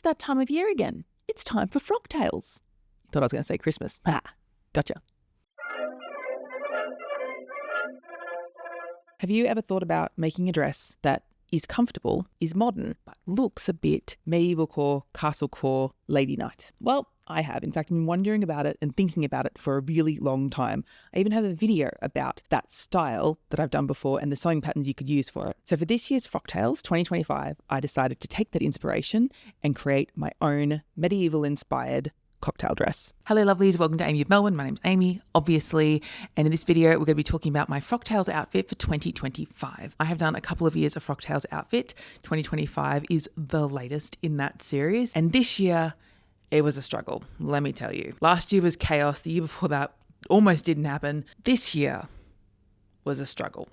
It's that time of year again. It's time for frocktails. Thought I was going to say Christmas. Ah, gotcha. Have you ever thought about making a dress that is comfortable, is modern, but looks a bit medieval core, castlecore, lady night? Well, I have. In fact, been wondering about it and thinking about it for a really long time. I even have a video about that style that I've done before and the sewing patterns you could use for it. So for this year's Frocktails 2025, I decided to take that inspiration and create my own medieval-inspired cocktail dress. Hello lovelies, welcome to Amy of Melbourne. My name's Amy, obviously, and in this video we're going to be talking about my Frocktails outfit for 2025. I have done a couple of years of Frocktails outfit. 2025 is the latest in that series, and this year it was a struggle, let me tell you. Last year was chaos, the year before that almost didn't happen. This year was a struggle.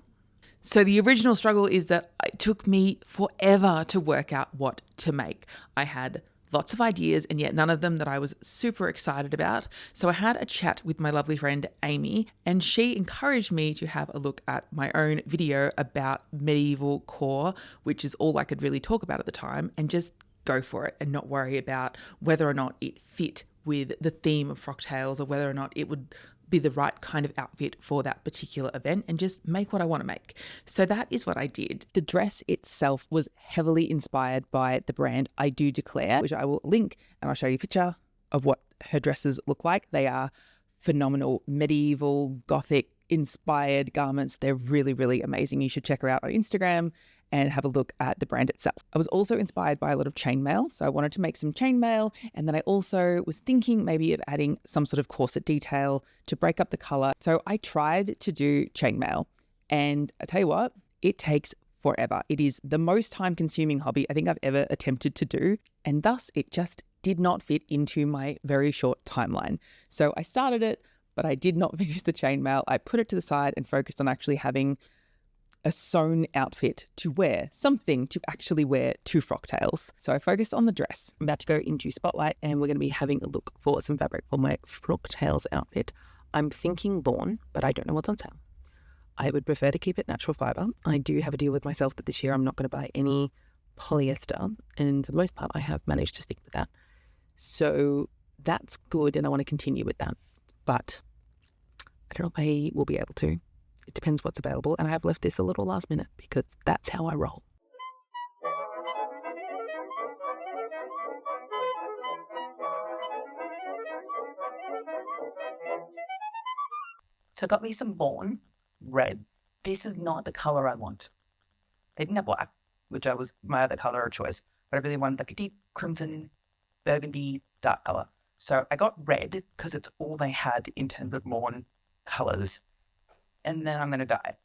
So the original struggle is that it took me forever to work out what to make. I had lots of ideas and yet none of them that I was super excited about. So I had a chat with my lovely friend Amy, and she encouraged me to have a look at my own video about medieval core, which is all I could really talk about at the time, and just go for it and not worry about whether or not it fit with the theme of Frocktails or whether or not it would be the right kind of outfit for that particular event, and just make what I want to make. So that is what I did. The dress itself was heavily inspired by the brand I Do Declare, which I will link, and I'll show you a picture of what her dresses look like. They are phenomenal, medieval, gothic inspired garments. They're really, really amazing. You should check her out on Instagram and have a look at the brand itself. I was also inspired by a lot of chainmail, so I wanted to make some chainmail, and then I also was thinking maybe of adding some sort of corset detail to break up the color. So I tried to do chainmail, and I tell you what, it takes forever. It is the most time-consuming hobby I think I've ever attempted to do, and thus it just did not fit into my very short timeline. So I started it, but I did not finish the chainmail. I put it to the side and focused on actually having a sewn outfit to wear, something to actually wear to Frocktails. So I focused on the dress. I'm about to go into Spotlight and we're going to be having a look for some fabric for my Frocktails outfit. I'm thinking lawn, but I don't know what's on sale. I would prefer to keep it natural fiber. I do have a deal with myself that this year I'm not going to buy any polyester, and for the most part I have managed to stick with that. So that's good, and I want to continue with that. But I don't know if I will be able to. It depends what's available, and I have left this a little last minute because that's how I roll. So I got me some Bourne red. This is not the color I want. They didn't have black, which was my other color of choice, but I really wanted like a deep crimson, burgundy, dark color. So I got red because it's all they had in terms of Bourne colors. And then I'm going to dye it.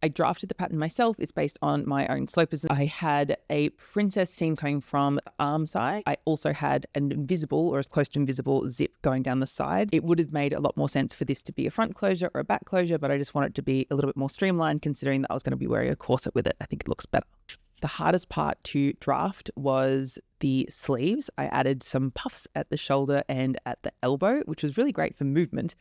I drafted the pattern myself. It's based on my own slopers. I had a princess seam coming from the arm side. I also had an invisible, or as close to invisible, zip going down the side. It would have made a lot more sense for this to be a front closure or a back closure, but I just want it to be a little bit more streamlined considering that I was going to be wearing a corset with it. I think it looks better. The hardest part to draft was the sleeves. I added some puffs at the shoulder and at the elbow, which was really great for movement,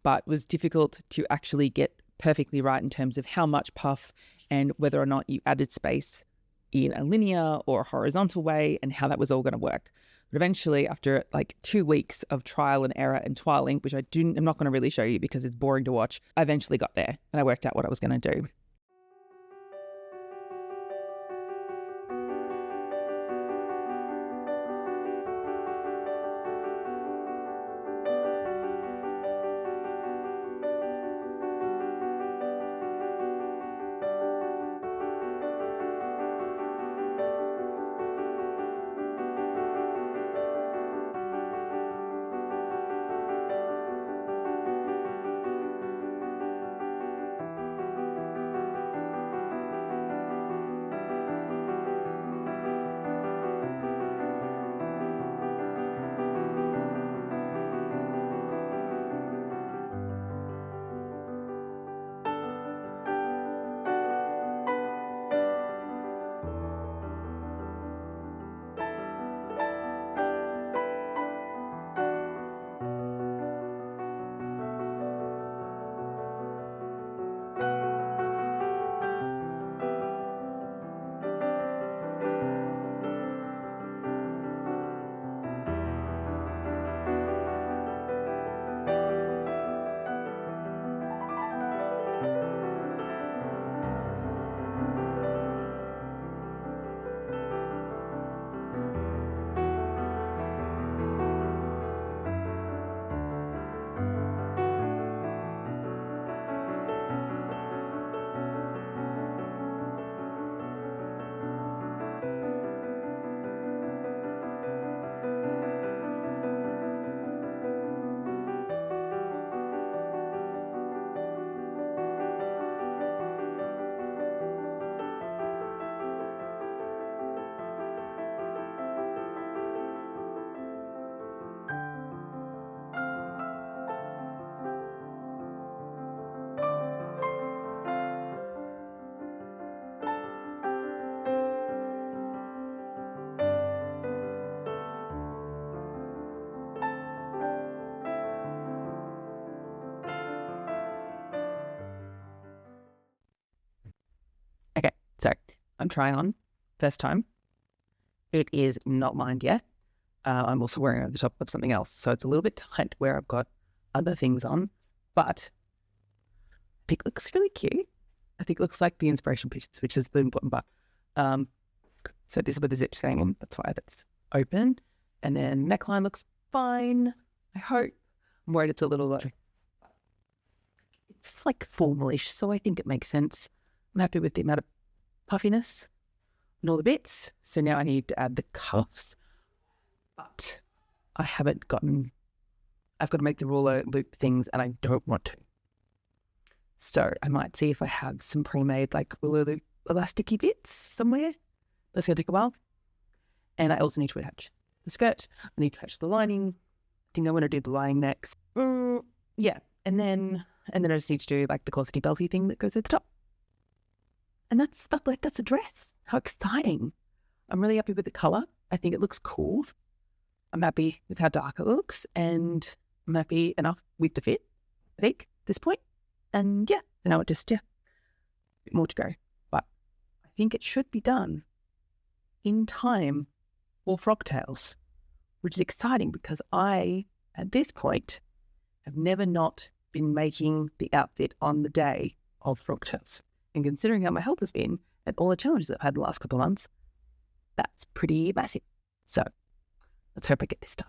but was difficult to actually get perfectly right in terms of how much puff and whether or not you added space in a linear or a horizontal way and how that was all going to work. But eventually, after like 2 weeks of trial and error and twiling, which I'm not going to really show you because it's boring to watch, I eventually got there and I worked out what I was going to do. So I'm trying on first time. It is not lined yet. I'm also wearing it over the top of something else. So it's a little bit tight where I've got other things on, but I think it looks really cute. I think it looks like the inspiration pictures, which is the important part. So this is where the zip's going in. That's why that's open. And then neckline looks fine, I hope. I'm worried it's a little like, it's like formalish, so I think it makes sense. I'm happy with the amount of puffiness and all the bits. So now I need to add the cuffs, but I've got to make the ruler loop things and I don't want to. So I might see if I have some pre-made like ruler loop elasticy bits somewhere. That's going to take a while. And I also need to attach the skirt. I need to attach the lining. I think I want to do the lining next. Yeah. And then I just need to do like the corsety belty thing that goes at the top. And that's a dress. How exciting. I'm really happy with the colour. I think it looks cool. I'm happy with how dark it looks, and I'm happy enough with the fit, I think, at this point. And yeah, now it just, a bit more to go. But I think it should be done in time for Frocktails, which is exciting because I, at this point, have never not been making the outfit on the day of Frocktails. And considering how my health has been and all the challenges I've had the last couple of months, that's pretty massive. So let's hope I get this done.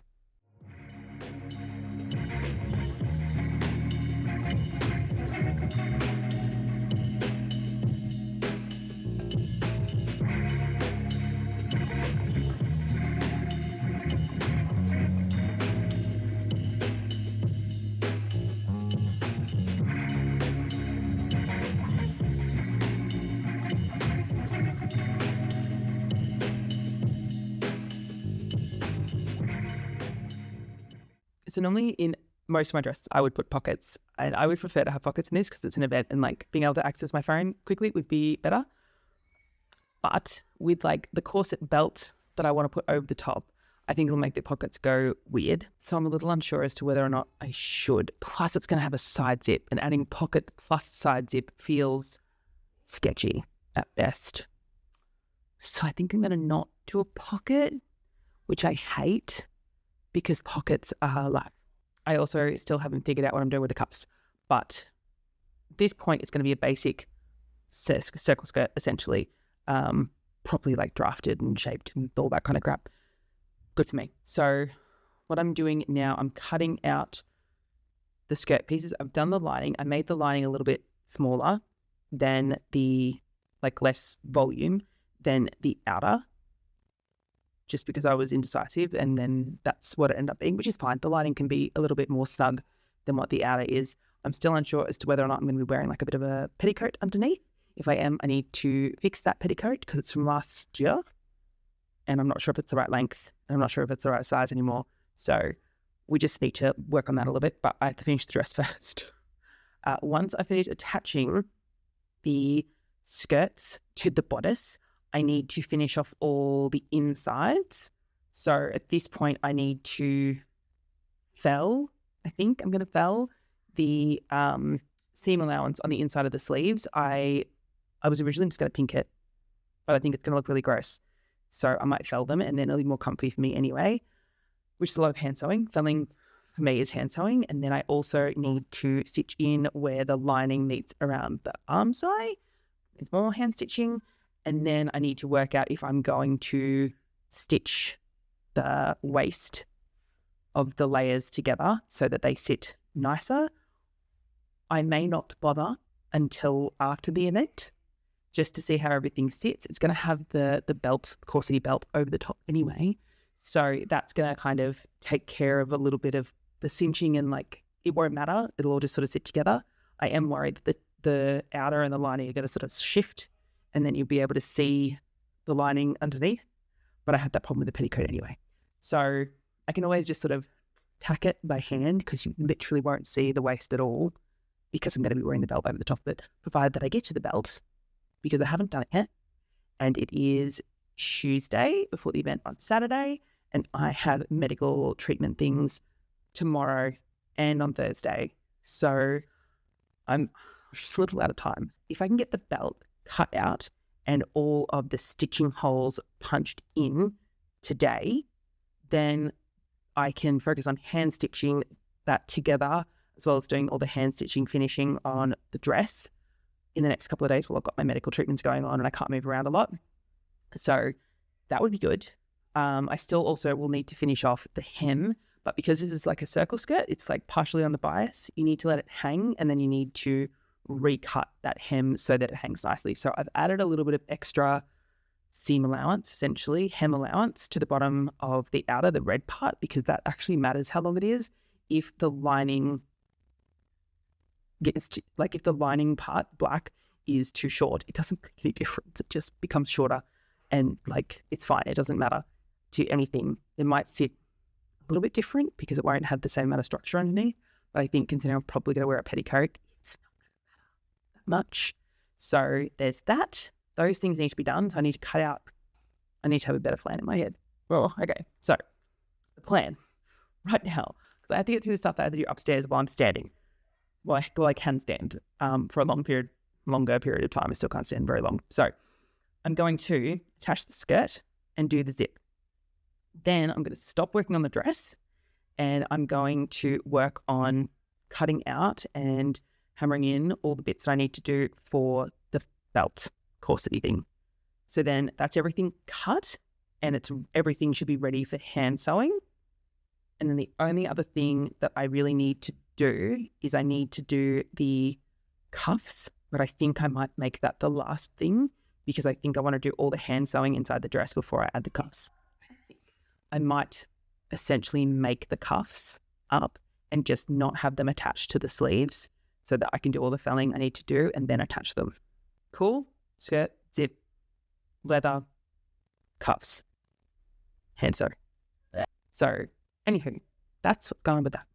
So normally in most of my dresses, I would put pockets, and I would prefer to have pockets in this because it's an event and like being able to access my phone quickly would be better. But with like the corset belt that I want to put over the top, I think it'll make the pockets go weird. So I'm a little unsure as to whether or not I should. Plus it's going to have a side zip, and adding pockets plus side zip feels sketchy at best. So I think I'm going to not do a pocket, which I hate, because pockets are like, I also still haven't figured out what I'm doing with the cuffs. But at this point, it's going to be a basic circle skirt, essentially, properly like drafted and shaped and all that kind of crap. Good for me. So what I'm doing now, I'm cutting out the skirt pieces. I've done the lining. I made the lining a little bit smaller than the, like less volume than the outer, just because I was indecisive, and then that's what it ended up being, which is fine. The lining can be a little bit more snug than what the outer is. I'm still unsure as to whether or not I'm going to be wearing like a bit of a petticoat underneath. If I am, I need to fix that petticoat because it's from last year, and I'm not sure if it's the right length, and I'm not sure if it's the right size anymore. So we just need to work on that a little bit, but I have to finish the dress first. Once I finish attaching the skirts to the bodice, I need to finish off all the insides. So at this point, I need to fell. I think I'm going to fell the seam allowance on the inside of the sleeves. I was originally just going to pink it, but I think it's going to look really gross. So I might fell them, and then it'll be more comfy for me anyway, which is a lot of hand sewing. Felling for me is hand sewing. And then I also need to stitch in where the lining meets around the arm side. It's more hand stitching. And then I need to work out if I'm going to stitch the waist of the layers together so that they sit nicer. I may not bother until after the event just to see how everything sits. It's going to have the belt, corsety belt over the top anyway. So that's going to kind of take care of a little bit of the cinching, and like it won't matter. It'll all just sort of sit together. I am worried that the outer and the lining are going to sort of shift, and then you'll be able to see the lining underneath. But I had that problem with the petticoat anyway. So I can always just sort of tack it by hand because you literally won't see the waist at all because I'm going to be wearing the belt over the top of it, provided that I get to the belt, because I haven't done it yet. And it is Tuesday before the event on Saturday, and I have medical treatment things tomorrow and on Thursday. So I'm a little out of time. If I can get the belt cut out and all of the stitching holes punched in today, then I can focus on hand stitching that together, as well as doing all the hand stitching finishing on the dress in the next couple of days while I've got my medical treatments going on and I can't move around a lot. So that would be good. I still also will need to finish off the hem, but because this is like a circle skirt, it's like partially on the bias, you need to let it hang and then you need to recut that hem so that it hangs nicely. So I've added a little bit of extra seam allowance, essentially hem allowance to the bottom of the outer, the red part, because that actually matters how long it is. If the lining gets if the lining part, black, is too short, it doesn't make any difference. It just becomes shorter and it's fine. It doesn't matter to anything. It might sit a little bit different because it won't have the same amount of structure underneath. But I think considering I'm probably going to wear a petticoat, it's not going to matter that much. So there's that. Those things need to be done. So I need to have a better plan in my head. Well, okay. So the plan right now, because I have to get through the stuff that I have to do upstairs while I'm standing. Well, I can stand for a longer period of time. I still can't stand very long. So I'm going to attach the skirt and do the zip. Then I'm going to stop working on the dress and I'm going to work on cutting out and hammering in all the bits that I need to do for the belt corsety thing. So then that's everything cut and everything should be ready for hand sewing. And then the only other thing that I really need to do is I need to do the cuffs, but I think I might make that the last thing because I think I want to do all the hand sewing inside the dress before I add the cuffs. I might essentially make the cuffs up and just not have them attached to the sleeves so that I can do all the felling I need to do and then attach them. Cool? Skirt, zip, leather, cuffs, hand sew. So, anywho, that's what's going on with that.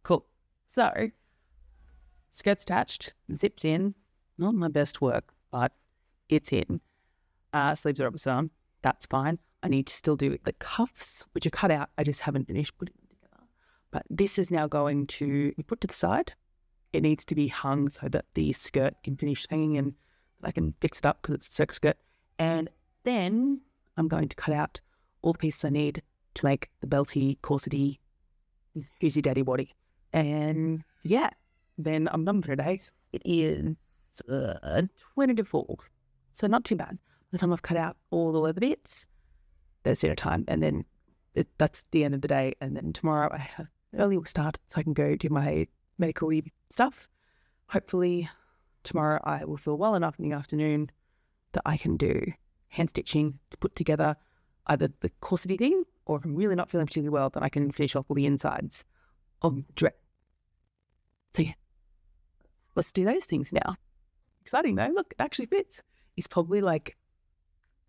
Cool. So, skirt's attached, zipped in. Not my best work, but it's in. Sleeves are obviously on. That's fine. I need to still do the cuffs, which are cut out. I just haven't finished putting them together. But this is now going to be put to the side. it needs to be hung so that the skirt can finish hanging and I can fix it up because it's a circus skirt. And then I'm going to cut out all the pieces I need to make the belty, corsety, who's your daddy body. And yeah, then I'm done for today. It is 20 to 4, so not too bad. By the time I've cut out all the leather bits, there's dinner time, and then that's the end of the day. And then tomorrow I have an early start so I can go do my medical stuff. Hopefully tomorrow I will feel well enough in the afternoon that I can do hand stitching to put together either the corsety thing, or if I'm really not feeling particularly well, then I can finish off all the insides of the dress. So yeah, let's do those things now. Exciting though. Look, it actually fits. It's probably like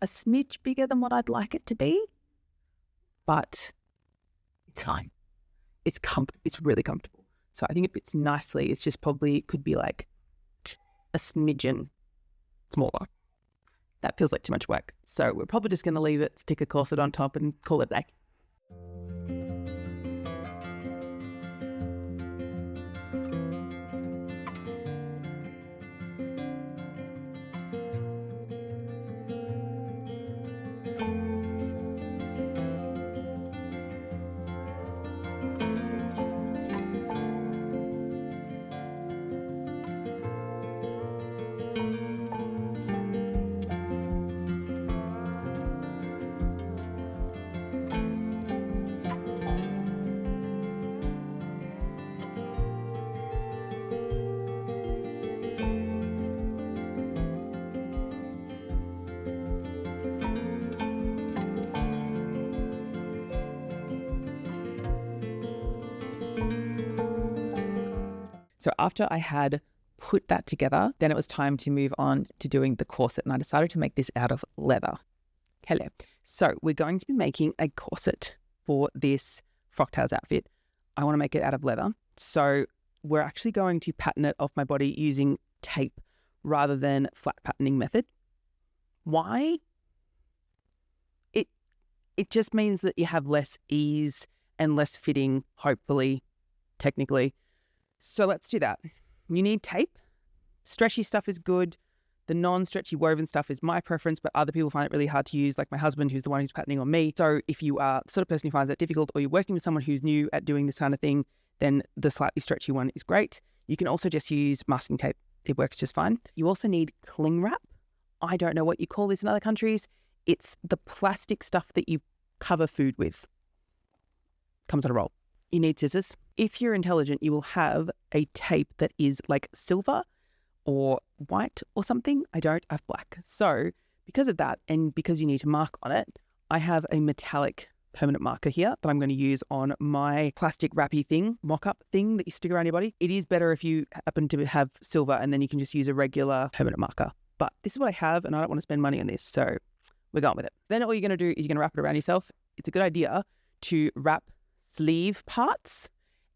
a smidge bigger than what I'd like it to be, but it's fine. It's really comfortable. So I think it fits nicely. It's just probably could be like a smidgen smaller. That feels like too much work. So we're probably just going to leave it, stick a corset on top and call it a day. So after I had put that together, then it was time to move on to doing the corset. And I decided to make this out of leather. Hello. So we're going to be making a corset for this Frocktails outfit. I want to make it out of leather. So we're actually going to pattern it off my body using tape rather than flat patterning method. Why? It just means that you have less ease and less fitting, hopefully, technically. So let's do that. You need tape. Stretchy stuff is good. The non-stretchy woven stuff is my preference, but other people find it really hard to use, like my husband, who's the one who's patterning on me. So if you are the sort of person who finds that difficult, or you're working with someone who's new at doing this kind of thing, then the slightly stretchy one is great. You can also just use masking tape. It works just fine. You also need cling wrap. I don't know what you call this in other countries. It's the plastic stuff that you cover food with. Comes on a roll. You need scissors. If you're intelligent, you will have a tape that is like silver or white or something. I don't, I have black. So because of that, and because you need to mark on it, I have a metallic permanent marker here that I'm going to use on my plastic wrappy thing, mock-up thing that you stick around your body. It is better if you happen to have silver, and then you can just use a regular permanent marker. But this is what I have, and I don't want to spend money on this, so we're going with it. Then all you're going to do is you're going to wrap it around yourself. It's a good idea to wrap sleeve parts.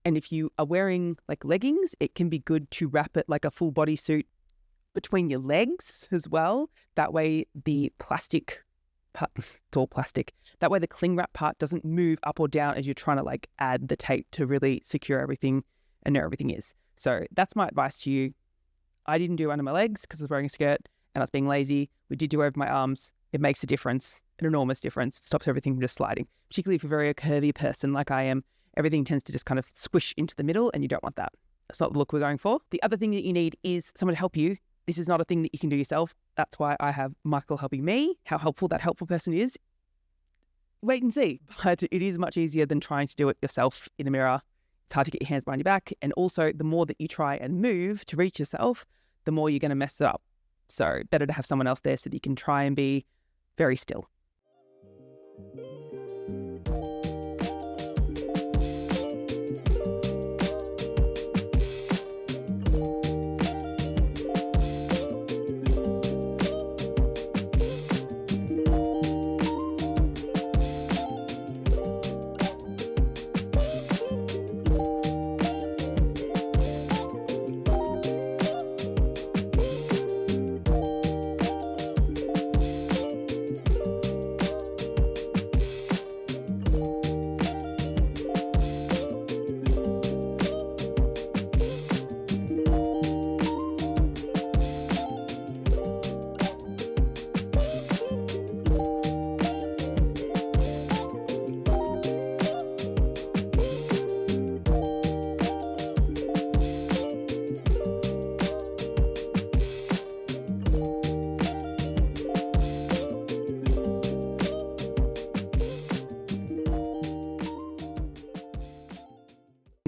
And if you are wearing like leggings, it can be good to wrap it like a full bodysuit between your legs as well. That way the plastic part, it's all plastic. That way the cling wrap part doesn't move up or down as you're trying to like add the tape to really secure everything and know everything is. So that's my advice to you. I didn't do it under my legs because I was wearing a skirt and I was being lazy. We did do over my arms. It makes a difference, an enormous difference. It stops everything from just sliding, particularly if you're very a curvy person like I am. Everything tends to just kind of squish into the middle, and you don't want that. That's not the look we're going for. The other thing that you need is someone to help you. This is not a thing that you can do yourself. That's why I have Michael helping me. How helpful that helpful person is, wait and see. But it is much easier than trying to do it yourself in a mirror. It's hard to get your hands behind your back. And also, the more that you try and move to reach yourself, the more you're going to mess it up. So better to have someone else there so that you can try and be very still.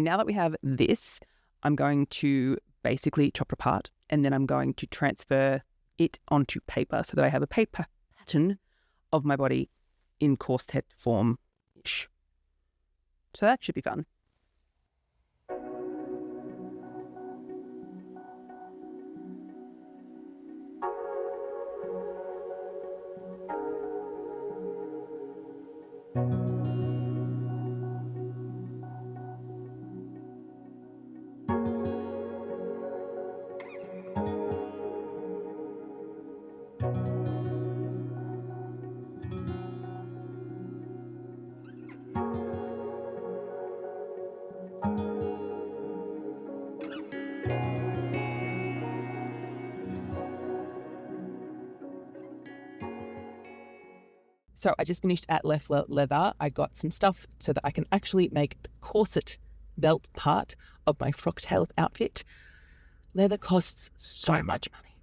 Now that we have this, I'm going to basically chop it apart, and then I'm going to transfer it onto paper so that I have a paper pattern of my body in corset form-ish. So that should be fun. So I just finished at Leffler Leather. I got some stuff so that I can actually make the corset belt part of my frocktail outfit. Leather costs so much money.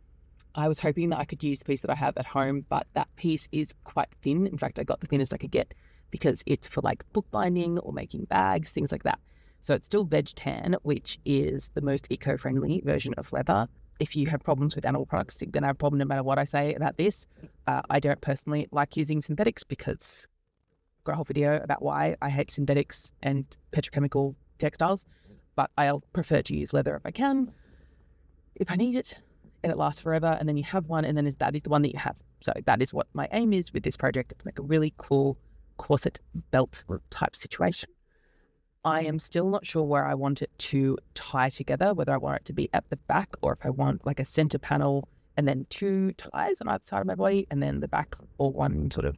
I was hoping that I could use the piece that I have at home, but that piece is quite thin. In fact, I got the thinnest I could get because it's for like bookbinding or making bags, things like that. So it's still veg tan, which is the most eco-friendly version of leather. If you have problems with animal products, you're going to have a problem no matter what I say about this. I don't personally like using synthetics because I've got a whole video about why I hate synthetics and petrochemical textiles, but I'll prefer to use leather if I can, if I need it, and it lasts forever. And then you have one, and then that is the one that you have. So that is what my aim is with this project, to make a really cool corset belt type situation. I am still not sure where I want it to tie together, whether I want it to be at the back or if I want like a center panel and then two ties on either side of my body and then the back or one sort of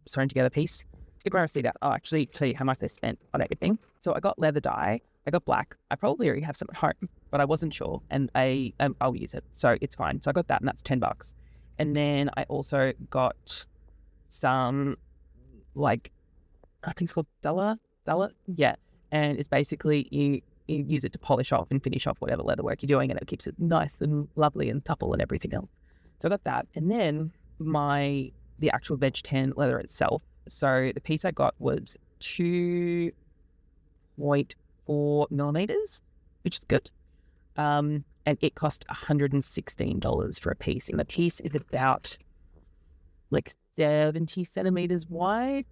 sewn together piece. Stick around and see that. I'll actually tell you how much I spent on everything. So I got leather dye, I got black. I probably already have some at home, but I wasn't sure, and I'll use it, so it's fine. So I got that, and that's $10. And then I also got some, like, I think it's called Duller, yeah. And it's basically you use it to polish off and finish off whatever leather work you're doing, and it keeps it nice and lovely and supple and everything else. So I got that, and then the actual veg tan leather itself. So the piece I got was 2.4 millimeters, which is good. And it cost $116 for a piece, and the piece is about like 70 centimeters wide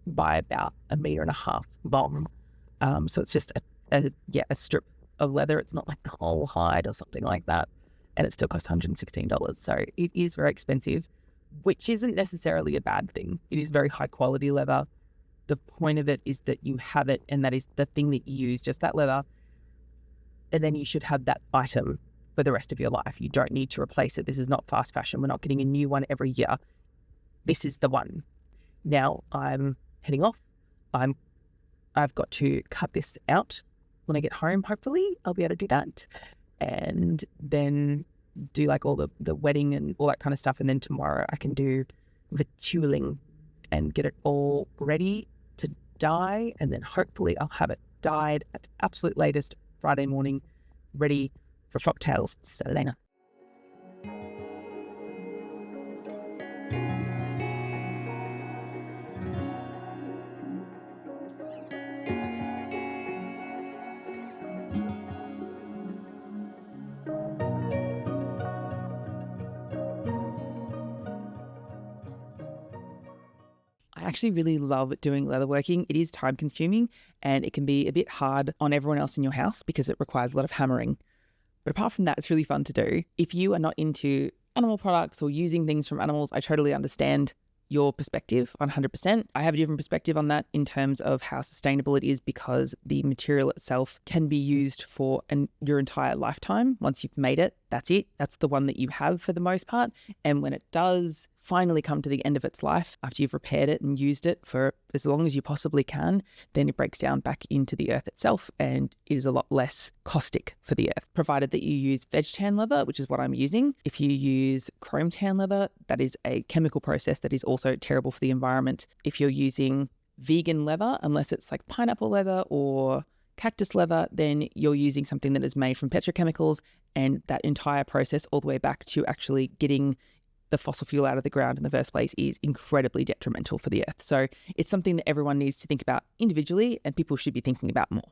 by about 1.5 meters long. So it's just a strip of leather. It's not like the whole hide or something like that. And it still costs $116. So it is very expensive, which isn't necessarily a bad thing. It is very high quality leather. The point of it is that you have it, and that is the thing that you use, just that leather. And then you should have that item for the rest of your life. You don't need to replace it. This is not fast fashion. We're not getting a new one every year. This is the one. Now I'm heading off. I've got to cut this out when I get home. Hopefully I'll be able to do that, and then do like all the wedding and all that kind of stuff. And then tomorrow I can do the tooling and get it all ready to dye. And then hopefully I'll have it dyed at the absolute latest Friday morning, ready for Frocktails Saturday night. I actually really love doing leatherworking. It is time consuming, and it can be a bit hard on everyone else in your house because it requires a lot of hammering. But apart from that, it's really fun to do. If you are not into animal products or using things from animals, I totally understand your perspective 100%. I have a different perspective on that in terms of how sustainable it is, because the material itself can be used for your entire lifetime. Once you've made it, that's it. That's the one that you have for the most part. And when it does finally come to the end of its life, after you've repaired it and used it for as long as you possibly can, then it breaks down back into the earth itself, and it is a lot less caustic for the earth, provided that you use veg tan leather, which is what I'm using. If you use chrome tan leather, that is a chemical process that is also terrible for the environment. If you're using vegan leather, unless it's like pineapple leather or cactus leather, then you're using something that is made from petrochemicals, and that entire process all the way back to actually getting the fossil fuel out of the ground in the first place is incredibly detrimental for the earth. So it's something that everyone needs to think about individually, and people should be thinking about more.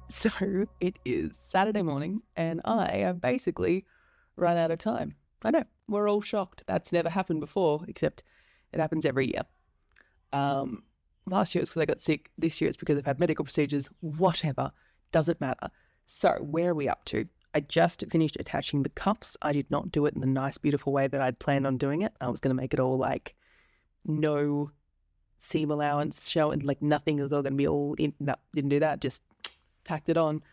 So it is Saturday morning and I have basically run out of time. I know, we're all shocked. That's never happened before, except it happens every year. Last year it's because I got sick. This year it's because I've had medical procedures. Whatever, doesn't matter. So where are we up to? I just finished attaching the cuffs. I did not do it in the nice, beautiful way that I'd planned on doing it. I was going to make it all like no seam allowance showing, like nothing is all going to be all in. No, didn't do that. Just tacked it on.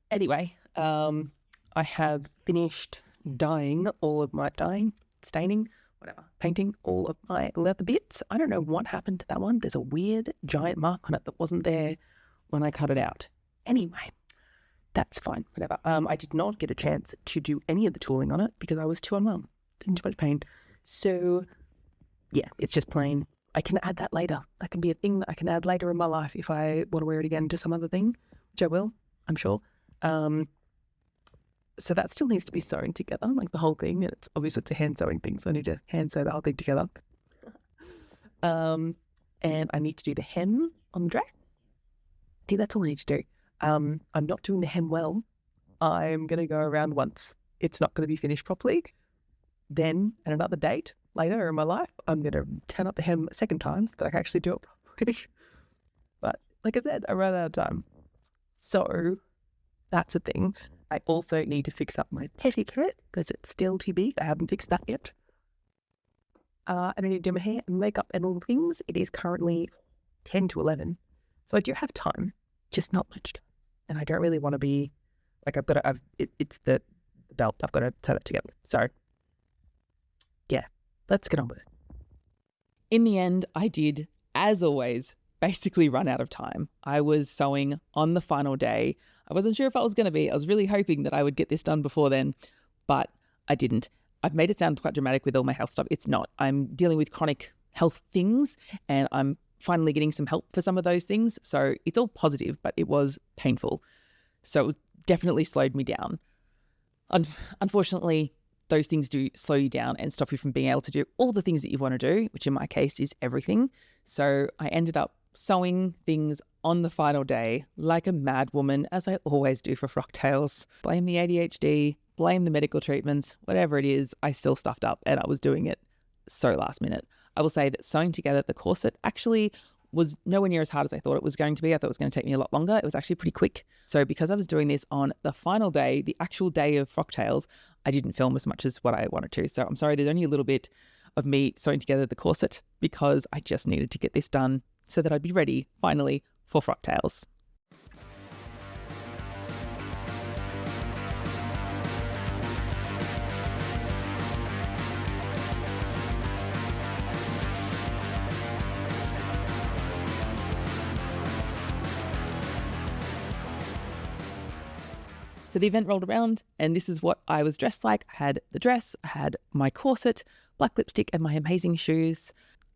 Anyway, I have finished dyeing all of my staining, whatever, painting all of my leather bits. I don't know what happened to that one. There's a weird giant mark on it that wasn't there when I cut it out. Anyway, that's fine, whatever. I did not get a chance to do any of the tooling on it because I was too unwell, in too much pain. So yeah, it's just plain. I can add that later. That can be a thing that I can add later in my life if I want to wear it again to some other thing, which I will, I'm sure. So that still needs to be sewn together, like the whole thing. And it's a hand sewing thing, so I need to hand sew the whole thing together. And I need to do the hem on the dress. I think that's all I need to do. I'm not doing the hem well. I'm going to go around once. It's not going to be finished properly. Then at another date later in my life, I'm going to turn up the hem a second time so that I can actually do it properly. But like I said, I ran out of time. So that's a thing. I also need to fix up my petticoat because it's still too big. I haven't fixed that yet. And I need to do my hair and makeup and all the things. It is currently 10 to 11. So I do have time, just not much time. And I don't really want to be, like it's the belt. I've got to sew it together. So yeah, let's get on with it. In the end, I did, as always, basically run out of time. I was sewing on the final day. I wasn't sure if I was going to be. I was really hoping that I would get this done before then, but I didn't. I've made it sound quite dramatic with all my health stuff. It's not. I'm dealing with chronic health things and I'm finally getting some help for some of those things. So it's all positive, but it was painful. So it definitely slowed me down. Unfortunately, those things do slow you down and stop you from being able to do all the things that you want to do, which in my case is everything. So I ended up sewing things on the final day like a mad woman, as I always do for Frocktails. Blame the ADHD, blame the medical treatments, whatever it is, I still stuffed up and I was doing it so last minute. I will say that sewing together the corset actually was nowhere near as hard as I thought it was going to be. I thought it was going to take me a lot longer. It was actually pretty quick. So because I was doing this on the final day, the actual day of Frocktails, I didn't film as much as what I wanted to. So I'm sorry, there's only a little bit of me sewing together the corset because I just needed to get this done so that I'd be ready finally for Frocktails. So the event rolled around and this is what I was dressed like. I had the dress, I had my corset, black lipstick and my amazing shoes.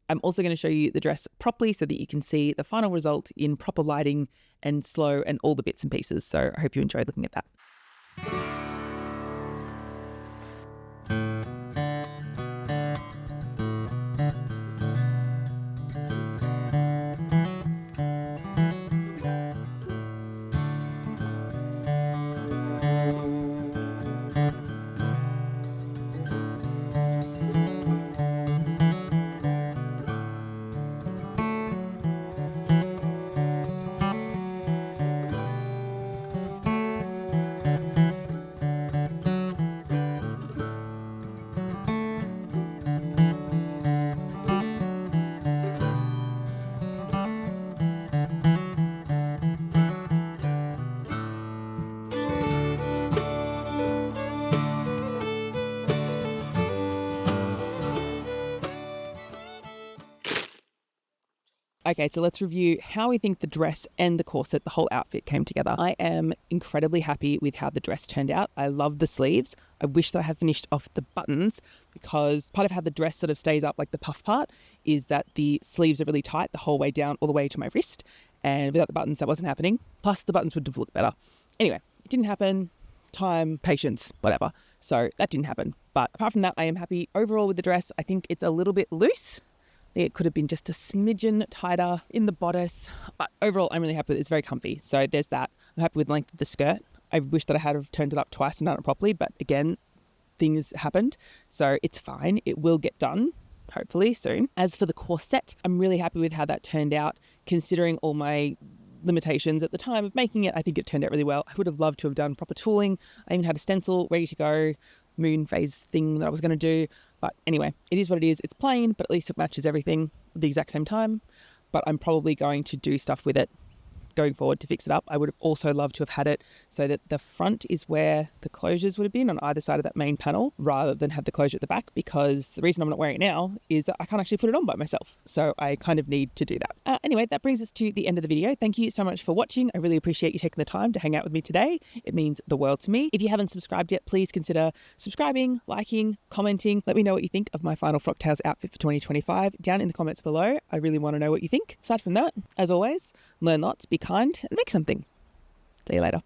I'm also going to show you the dress properly so that you can see the final result in proper lighting and slow and all the bits and pieces. So I hope you enjoyed looking at that. Okay, so let's review how we think the dress and the corset, the whole outfit came together. I am incredibly happy with how the dress turned out. I love the sleeves. I wish that I had finished off the buttons because part of how the dress sort of stays up, like the puff part, is that the sleeves are really tight the whole way down, all the way to my wrist. And without the buttons, that wasn't happening. Plus the buttons would have looked better. Anyway, it didn't happen. Time, patience, whatever. So that didn't happen. But apart from that, I am happy overall with the dress. I think it's a little bit loose. It could have been just a smidgen tighter in the bodice, but overall I'm really happy with it. It's very comfy. So there's that. I'm happy with the length of the skirt. I wish that I had have turned it up twice and done it properly, but again, things happened, so it's fine. It will get done, hopefully soon. As for the corset, I'm really happy with how that turned out, considering all my limitations at the time of making it. I think it turned out really well. I would have loved to have done proper tooling. I even had a stencil ready to go, moon phase thing that I was going to do. But anyway, it is what it is. It's plain, but at least it matches everything at the exact same time. But I'm probably going to do stuff with it going forward to fix it up. I would have also loved to have had it so that the front is where the closures would have been on either side of that main panel, rather than have the closure at the back, because the reason I'm not wearing it now is that I can't actually put it on by myself. So I kind of need to do that. Anyway, that brings us to the end of the video. Thank you so much for watching. I really appreciate you taking the time to hang out with me today. It means the world to me. If you haven't subscribed yet, please consider subscribing, liking, commenting. Let me know what you think of my final Frocktails outfit for 2025 down in the comments below. I really want to know what you think. Aside from that, as always, learn lots, be kind, and make something. See you later.